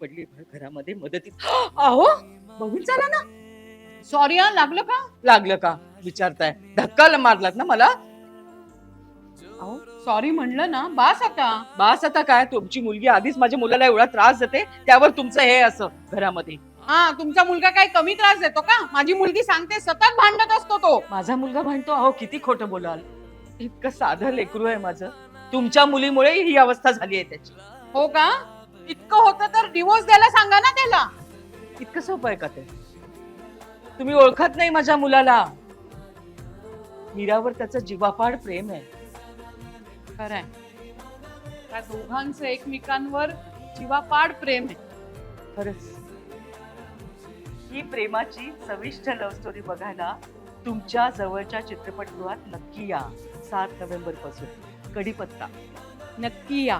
पडली घरामध्ये मदतीत. अहो बघून चला ना. सॉरी हा, लागलं का? लागलं का विचारताय? धक्का मारलात ना मला. अहो सॉरी म्हणलं ना, बास आता. बास आता काय, तुमची मुलगी आधीच माझ्या मुलाला एवढा त्रास देते, त्यावर तुमचं हे असं घरामध्ये. हा, तुमचा मुलगा काय कमी त्रास देतो का? माझी मुलगी सांगते, सतत भांडत असतो तो. माझा मुलगा म्हणतो, अहो किती खोटं बोलाल, इतकं साधं लेकरू आहे माझं. तुमच्या मुलीमुळे ही अवस्था झाली आहे त्याची. हो का? इतकं होतं तर डिवोर्स द्यायला सांगा ना त्याला. इतकं सोपं आहे का ते? तुम्ही ओळखत नाही माझ्या मुलाला. मीरावर त्याचं जीवापाड प्रेम आहे. खरंय, त्या दोघांचं एकमेकांवर जीवापाड प्रेम आहे. खरंच ही प्रेमाची सविष्ट लव्ह स्टोरी बघायला तुमच्या जवळच्या चित्रपटगृहात नक्की या. 7 नोव्हेंबर पासून. कडीपत्ता. नक्की या.